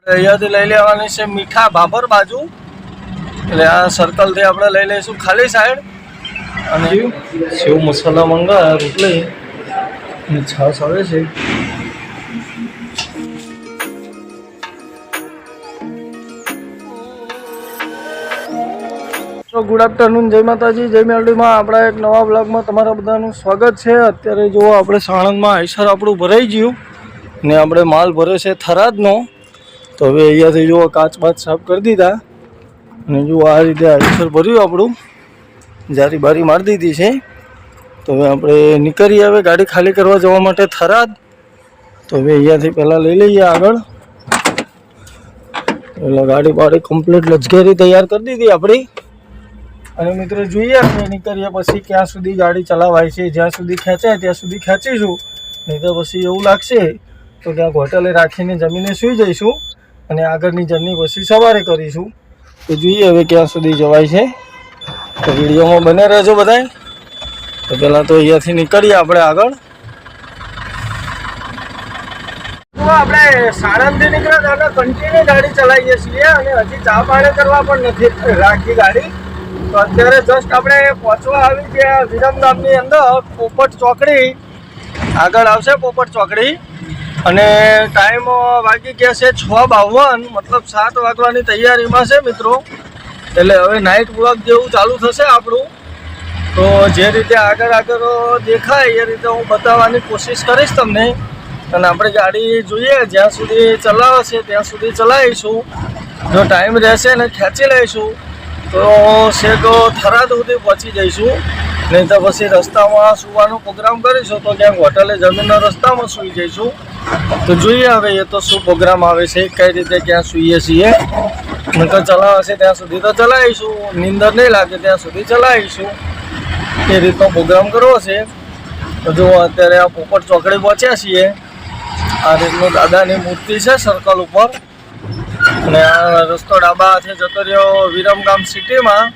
અહીંયાથી લઈ લેવાની છે મીઠા ભાભર બાજુ, એટલે આ સર્કલથી આપણે લઈ લઈશું ખાલી સાઈડ. અને સેવ મસાલા મંગાવ્યા રોટલી અને છાશ આવે છે. ગુડ આફ્ટરનૂન, જય માતાજી, જય મેરડીમાં. આપણા એક નવા બ્લોગમાં તમારા બધાનું સ્વાગત છે. અત્યારે જુઓ આપણે સાણંદમાં આઈસર આપણું ભરાઈ ગયું ને આપણે માલ ભરે છે થરાદનો. તો હવે અહીંયાથી જુઓ કાચ બાચ સાફ કરી દીધા અને જુઓ આ રીતે આઈસર ભર્યું આપણું, જારી બારી મારી દીધી છે. તો હવે આપણે નીકળીએ હવે ગાડી ખાલી કરવા જવા માટે થરાદ. તો હવે અહીંયાથી પહેલાં લઈ લઈએ આગળ. એટલે ગાડી બાડી કમ્પ્લીટ લચઘેરી તૈયાર કરી દીધી આપણી. અને મિત્રો જોઈએ આપણે નીકળીએ પછી ક્યાં સુધી ગાડી ચલાવાય છે. જ્યાં સુધી ખેંચાય ત્યાં સુધી ખેંચીશું, નહીં તો પછી એવું લાગશે તો ત્યાં હોટલે રાખીને જમીને સૂઈ જઈશું અને આગળની જર્ની પછી સવારે કરીશું. તો જોઈએ હવે ક્યાં સુધી જવાય છે. તો વિડીયોમાં બને રહેજો બધાય. તો પહેલાં તો અહીંયાથી નીકળીએ આપણે આગળ. તો આપણે સાણંદથી નીકળ્યા હતા, કન્ટિન્યુ ગાડી ચલાવીએ છીએ અને હજી ચા પાણી કરવા પણ નથી રાખી ગાડી. તો અત્યારે જસ્ટ આપણે પહોંચવા આવી ગયા વિરમગામની અંદર પોપટ ચોકડી. આગળ આવશે પોપટ ચોકડી અને ટાઈમ વાગી ગયા છે 6:52, મતલબ 7 વાગવાની તૈયારીમાં છે મિત્રો. એટલે હવે નાઇટ બ્લોગ જેવું ચાલુ થશે આપણું. તો જે રીતે આગળ દેખાય એ રીતે હું બતાવવાની કોશિશ કરીશ તમને. અને આપણી ગાડી જોઈએ જ્યાં સુધી ચલાવે છે ત્યાં સુધી ચલાવીશું. જો ટાઈમ રહેશે ને ખેંચી લઈશું તો શેક થરાદ સુધી પહોંચી જઈશું. નહીં તો પછી રસ્તામાં સૂવાનો પ્રોગ્રામ કરીશું તો ક્યાંક હોટલે જમીનના રસ્તામાં સૂઈ જઈશું. તો જોઈએ હવે એ તો શું પ્રોગ્રામ આવે છે, કઈ રીતે ક્યાં સૂઈએ છીએ. નકર ચલાવશે ત્યાં સુધી તો ચલાવીશું, નીંદર નહીં લાગે ત્યાં સુધી ચલાવીશું. એ રીતનો પ્રોગ્રામ કરવો છે. તો જો અત્યારે આ પોપટ ચોકડી પહોંચ્યા છીએ. આ રીતનું દાદાની મૂર્તિ છે સર્કલ ઉપર. અને આ રસ્તો ડાબા હાથે જતો રહ્યો વિરમગામ સિટીમાં.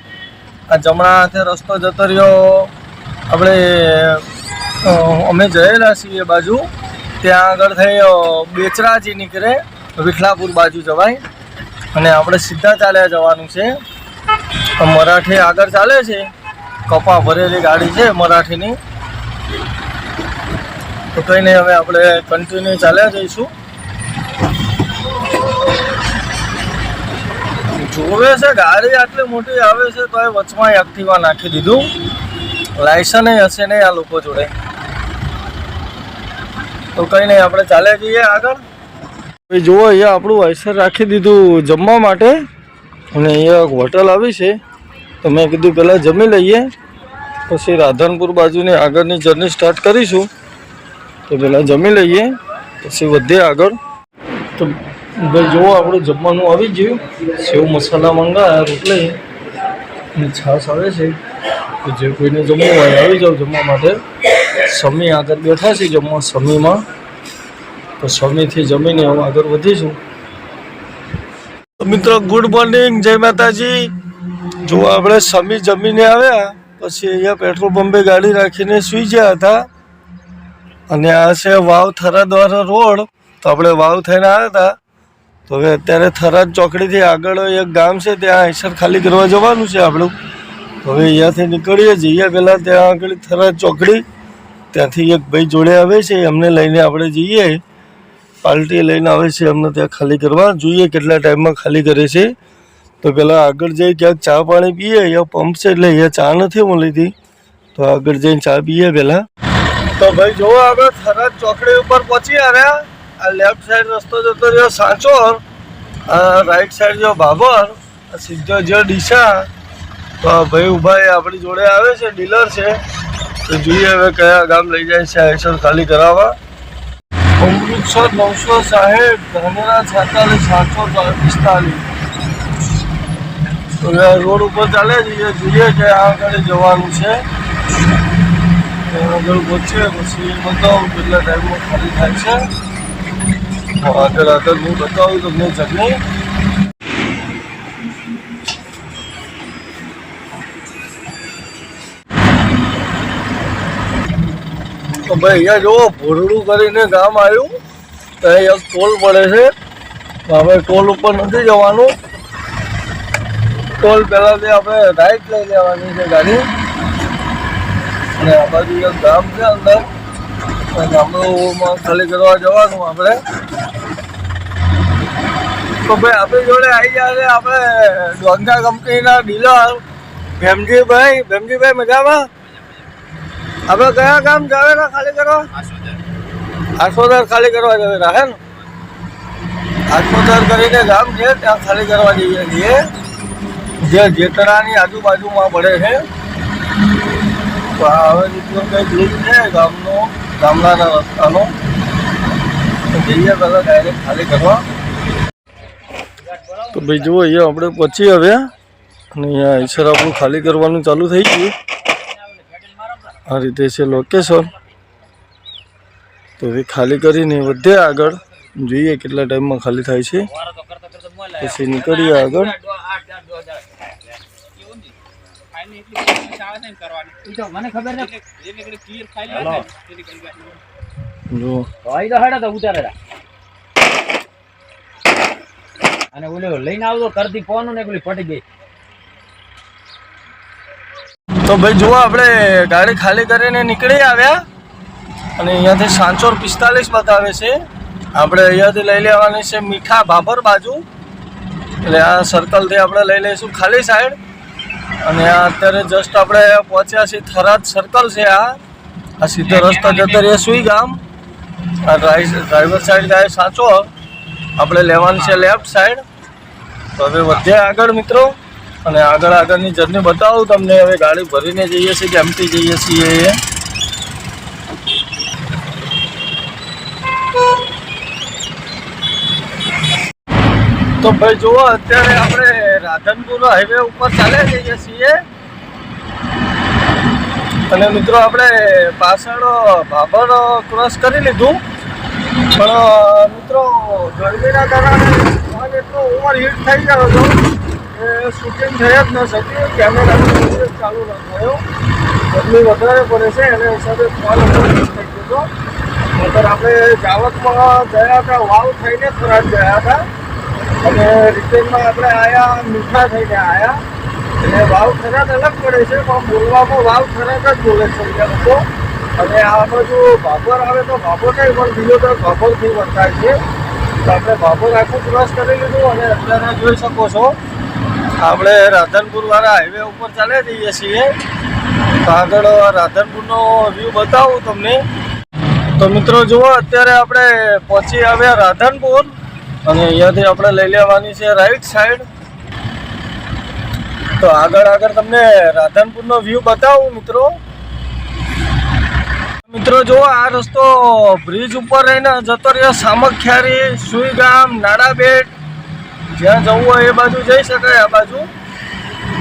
આ જમણા હાથે રસ્તો જતો રહ્યો આપણે અમે જયેલા છીએ બાજુ. ત્યાં આગળ થઈ બેચરાજી નીકળે, વિઠલાપુર બાજુ જવાય. અને આપણે સીધા ચાલ્યા જવાનું છે. મરાઠી આગળ ચાલે છે, કપા ભરેલી ગાડી છે મરાઠીની. તો કંઈ નહીં, હવે આપણે કન્ટિન્યુ ચાલ્યા જઈશું. જોવે છે ગાડી આટલી મોટી આવે છે તો એ વચમાં એક્ટિવા નાખી દીધું. લાયસન્સ હશે નહીં આ લોકો જોડે. તો કંઈ નહીં, આપણે ચાલ્યા જઈએ આગળ. જુઓ અહીંયા આપણું આઈસર રાખી દીધું જમવા માટે. અને અહીંયા હોટલ આવી છે. તો મેં કીધું પહેલાં જમી લઈએ પછી રાધનપુર બાજુની આગળની જર્ની સ્ટાર્ટ કરીશું. તો પહેલાં જમી લઈએ પછી વધીએ આગળ. તો ભાઈ જુઓ આપણું જમવાનું આવી ગયું. સેવ મસાલા મંગાવ્યા રોટલી અને છાશ આવે છે. તો જે કોઈને જમવું હોય આવી જાઓ જમવા માટે. સમી આગળ બેઠા છે જમવા સમીમાં. તો સમીથી જમીને હવે આગળ વધીશું. મિત્રો ગુડ મોર્નિંગ, જય માતાજી. જો આપણે સમી જમીને આવ્યા પછી અહીંયા પેટ્રોલ પંપે ગાડી રાખીને સૂઈ ગયા હતા. અને આ છે વાવ થરાદવાળો રોડ. તો આપણે વાવ થઈને આવ્યા હતા. તો હવે અત્યારે થરાદ ચોકડીથી આગળ એક ગામ છે, ત્યાં આઈસર ખાલી કરવા જવાનું છે આપણું. તો હવે અહીંયાથી નીકળીએ જઈએ પહેલાં ત્યાં આગળ થરાદ ચોકડી. ત્યાંથી એક ભાઈ જોડે આવે છે, એમને લઈને આપણે જઈએ. પાર્ટી લઈને આવે છે અમને ત્યાં ખાલી કરવા. જોઈએ કેટલા ટાઈમમાં ખાલી કરે છે. તો પહેલાં આગળ જઈ ક્યાંક ચા પાણી પીએ. અહીંયા પંપ છે એટલે અહીંયા ચા નથી મળીતી. તો આગળ જઈને ચા પીએ પહેલાં. તો ભાઈ જુઓ આપણે થરાદ ચોકડી ઉપર પહોંચી આવ્યા. આ લેફ્ટ સાઈડ રસ્તો જતો રહ્યો સાંચોર, આ રાઈટ સાઈડ જો ભાભર, આ સીધો જો ડીસા. તો આ ભાઈ ઊભા એ આપણી જોડે આવે છે, ડીલર છે. તો જોઈએ હવે કયા ગામ લઈ જાય છે આઈસર ખાલી કરાવવા. અમૃતસર 960, ધાનેરા 46, સાંચોર 45. તો રોડ ઉપર ચાલે જઈએ, જોઈએ કે આ આગળ જવાનું છે. આગળ પહોંચે પછી બતાવું કેટલા ટાઈમમાં ખાલી થાય છે. આગળ હું બતાવું તમને જર્ની. તો ભાઈ અહીંયા જુઓ ભોરડું કરીને ગામ આવ્યું. તો અહીંયા ટોલ પડે છે. હવે ટોલ ઉપર નથી જવાનું, ટોલ પહેલાંથી આપણે રાઈટ લઈ લેવાની છે ગાડી. અને આ બાજુ એક ગામ છે અંદર, ગામડુંમાં ખાલી કરવા જવાનું આપણે. તો ભાઈ આપણી જોડે આવી ગયા છે આપણે ડોંગા કંપનીના ડીલર ભેમજીભાઈ મજામાં? આપણે કયા ગામ જાવેરા ખાલી કરવા? આસોદર ખાલી કરવા જાવેરા હે ને? આસોદર કરીને ગામ છે, ત્યાં ખાલી કરવા જઈએ છીએ, જે જેતરાની આજુબાજુમાં પડે છે. તો હવે રીતનો કંઈક લૂપ છે ગામડાના રસ્તાનો, તો જઈએ પહેલાં ડાયરેક્ટ ખાલી કરવા. તો ભાઈ જુઓ, અહીંયા આપણે પહોંચી આવ્યા અને અહીંયા આઈસર આપણું ખાલી કરવાનું ચાલુ થઈ ગયું. આ રીતે છે લોકેશન. તો હવે ખાલી કરીને વધે આગળ, જોઈએ કેટલા ટાઈમમાં ખાલી થાય છે, પછી નીકળીએ આગળ. તો ભાઈ જુઓ, આપણે ગાડી ખાલી કરીને નીકળી આવ્યા અને અહીંયાથી 745 બતાવે છે. આપણે અહીંયાથી લઈ લેવાની છે મીઠા ભાભર બાજુ, એટલે આ સર્કલથી આપણે લઈ લઈશું ખાલી સાઈડ. અને આ અત્યારે જસ્ટ આપણે પહોંચ્યા છીએ થરાદ સર્કલ છે. આ સીધો રસ્તો જતો રહે સુઈ ગામ. આ ડ્રાઈવર સાઈડ જાય સાચો, આપણે લેવાની છે લેફ્ટ સાઈડ. તો હવે વધ્યા આગળ મિત્રો, અને આગળની જર્ની બતાવું તમને. હવે ગાડી ભરીને જઈએ છીએ કે એમથી જઈએ છીએ એ. તો ભાઈ જુઓ, અત્યારે આપણે રાધનપુર હાઈવે ઉપર ચાલે જઈએ છીએ. અને મિત્રો આપણે પાછળ ભાભર ક્રોસ કરી લીધું, પણ મિત્રો ગરમીના કારણે ફોન એટલો ઓવરહીટ થઈ ગયો હતો એ શૂટિંગ થઈ જ ન શક્યું. કેમેરાનો ચાલુ ન થયો, ગરમી વધારે પડે છે એને હિસાબે ફોન ઓવરહીટ થઈ ગયો હતો. નહીંતર આપણે જાવતમાં ગયા હતા, વાવ થઈને થરાદ ગયા હતા, અને રિટર્નમાં આપણે આવ્યા મીઠા થઈને આવ્યા. એટલે વાવ થરાદ અલગ પડે છે, પણ બોલવામાં વાવ થરાદ જ બોલે છે અહીંયા લોકો. અને આ બાજુ ભાભર આવે તો ભાભર નહીં, પણ બીજો તો ભાભરથી વર્તાય છે. તો આપણે ભાભર આખું ક્રોસ કરી લીધું અને અત્યારે જોઈ શકો છો આપણે રાધનપુરવાળા હાઈવે ઉપર ચાલે જઈએ છીએ. તો આગળ રાધનપુરનો વ્યૂ બતાવું તમને. તો મિત્રો જુઓ, અત્યારે આપણે પહોંચી આવ્યા રાધનપુર અને અહીંયાથી આપણે લઈ લેવાની છે રાઈટ સાઈડ. તો આગળ તમને રાધનપુરનો વ્યૂ બતાવું મિત્રો. મિત્રો જુઓ, આ રસ્તો બ્રિજ ઉપર રહીને જતો રહ્યો સામખિયારી, સુઈગામ, નાડાબેટ, જ્યાં જવું હોય એ બાજુ જઈ શકાય આ બાજુ.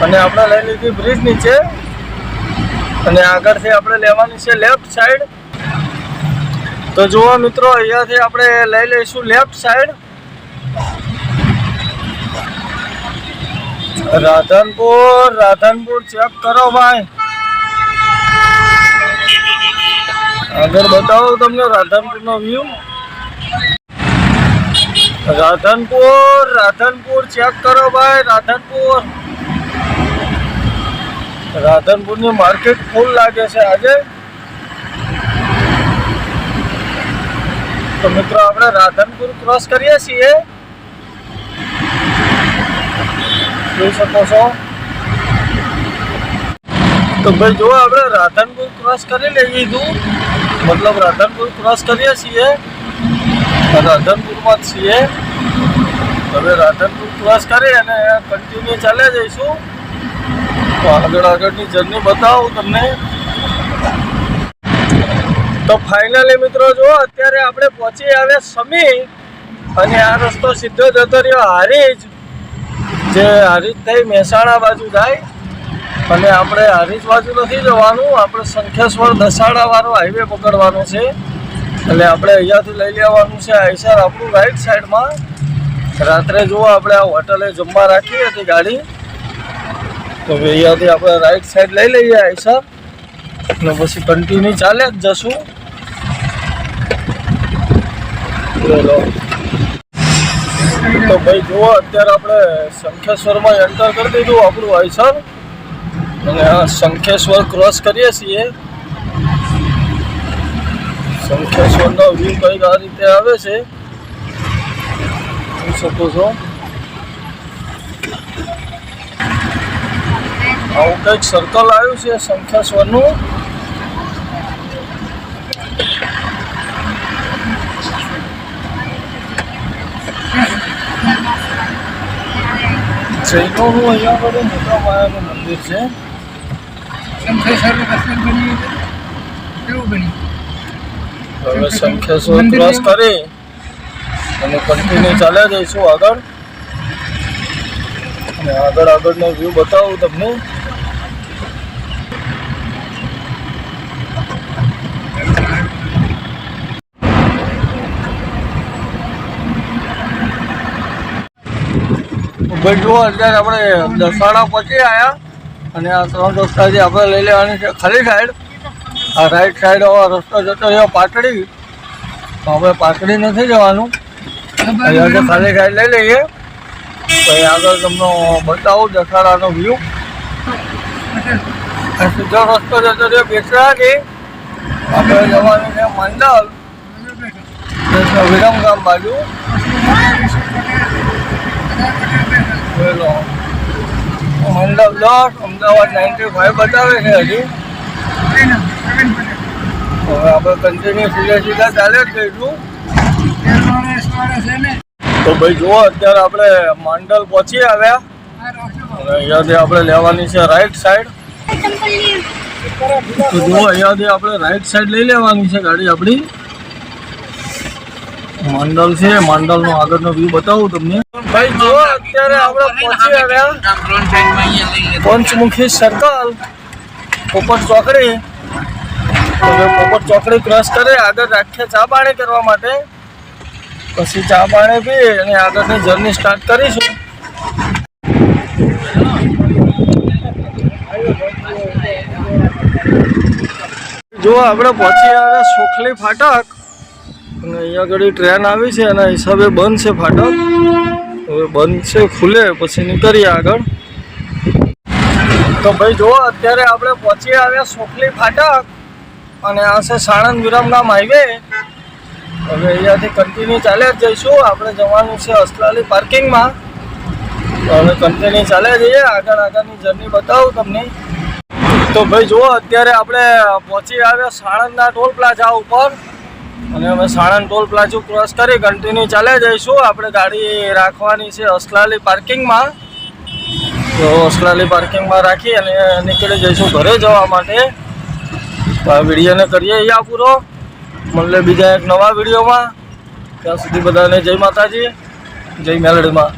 અને આપણે લઈ લીધી બ્રિજ નીચે, અને આગળથી આપણે લેવાની છે લેફ્ટ સાઈડ. તો જુઓ મિત્રો, અહીંયાથી આપણે લઈ લઈશું લેફ્ટ સાઈડ. રાધનપુર ચેક કરો ભાઈ. આગળ બતાવો તમને રાધનપુરનો વ્યૂ. રાધનપુર ચેક કરો ભાઈ. રાધનપુરની માર્કેટ ફૂલ લાગે છે આજે. તો મિત્રો આપણે રાધનપુર ક્રોસ કરીએ છીએ, જોઈ શકો છો. તો ભાઈ જુઓ, આપણે રાધનપુર ક્રોસ કરી લીધું, મતલબ રાધનપુર ક્રોસ કરીએ છીએ, રાધનપુરમાં જ છીએ. હવે રાધનપુર ક્રોસ કરી અને કન્ટિન્યુ ચાલે જઈશું. તો આગળની જર્ની બતાવું તમને. તો ફાઇનલી મિત્રો જુઓ, અત્યારે આપણે પહોંચી આવ્યા સમી, અને આ રસ્તો સીધો જતો રહ્યો હારીજ, જે હારીજ થઈ મહેસાણા બાજુ જાય. અને આપણે હારીજ બાજુ નથી જવાનું, આપણે શંખેશ્વર દસાડાવાળો હાઈવે પકડવાનો છે. એટલે આપણે અહીંયાથી લઈ લેવાનું છે આઈસર આપણું રાઈટ સાઈડમાં. રાત્રે જુઓ, આપણે આ હોટલે જમવા રાખી હતી ગાડી, તો અહીંયાથી આપણે રાઈટ સાઈડ લઈ લઈએ આઈસર, અને પછી કન્ટિન્યુ ચાલે જ જશું. લો તો ભાઈ જુઓ અત્યારે આપણે શંખેશ્વરમાં એન્ટર કરી દીધું આપણું આઈસર અને આ શંખેશ્વર ક્રોસ કરીએ છીએ. શંખેશ્વરનો વ્યૂ કંઈક આ રીતે આવે છે, જોઈ શકો છો. આવું કંઈક સર્કલ આવ્યું છે શંખેશ્વરનું. જૈનોનું અહીંયા આગળ મોટા માયાનું મંદિર છે. હવે શંખેશ્વર ક્રોસ કરી અને કન્ટિન્યુ ચાલ્યા જઈશું આગળ. અને આગળનો વ્યૂ બતાવું તમને. ભાઈ જુઓ અત્યારે આપણે દસાડા પહોંચી આવ્યા અને આ 3 રસ્તાથી આપણે લઈ લેવાની છે ખાલી સાઈડ. આ રાઈટ સાઈડ રસ્તો જતો રહ્યો પાટડી, તો આપણે પાટડી નથી જવાનું, અહીંયા ખાલી સાઈડ લઈ લઈએ. પછી આગળ તમને બતાવું દસાડાનો વ્યૂ. સીધો રસ્તો જતો રહ્યો બેસરાથી, આપણે જવાનું છે માંડલ વિરમગામ બાજુ. મંડપ 10 અમદાવાદ 95 બતાવે છે હજી. હવે આપણે કન્ટિન્યુ સીધા ચાલે જ જઈશું. તો ભાઈ જુઓ અત્યારે આપણે માંડલ પહોંચી આવ્યા અને અહીંયાથી આપણે લેવાની છે રાઈટ સાઈડ. તો જુઓ અહીંયાથી આપણે રાઈટ સાઈડ લઈ લેવાની છે ગાડી આપણી. માંડલ છે, માંડલનો આગળનો વ્યૂ બતાવું તમને. ભાઈ જુઓ અત્યારે આપણે પહોંચી આવ્યા પંચમુખી સર્કલ પોપટ ચોકડી. પોપટ ચોકડી ક્રોસ કરે આગળ રાખીએ ચા પાણી કરવા માટે. પછી ચા પાણી પી અને આગળની જર્ની સ્ટાર્ટ કરીશું. જો આપણે પહોંચી આવ્યા સોખલી ફાટક અને અહીંયા આગળ ટ્રેન આવી છે એના હિસાબે બંધ છે ફાટક. હવે બંધ છે, ખુલે પછી નીકળીએ આગળ. તો ભાઈ જુઓ અત્યારે આપણે પહોંચી આવ્યા સોખલી ફાટક અને આ છે સાણંદ વિરમગામ હાઈવે. હવે અહીંયાથી કન્ટિન્યુ ચાલ્યા જ જઈશું. આપણે જવાનું છે અસલાલી પાર્કિંગમાં. તો હવે કન્ટિન્યુ ચાલ્યા જઈએ, આગળની જર્ની બતાવું તમને. તો ભાઈ જુઓ અત્યારે આપણે પહોંચી આવ્યા સાણંદના ટોલ પ્લાઝા ઉપર અને અમે સાણંદ ટોલ પ્લાઝા ક્રોસ કરી કન્ટિન્યુ ચાલ્યા જઈશું. આપણે ગાડી રાખવાની છે અસલાલી પાર્કિંગમાં. તો અસલાલી પાર્કિંગમાં રાખી અને નીકળી જઈશું ઘરે જવા માટે. તો આ વિડીયોને કરીએ અહીંયા પૂરો. મળે બીજા એક નવા વિડીયોમાં. ત્યાં સુધી બધાને જય માતાજી, જય મેલડીમાં.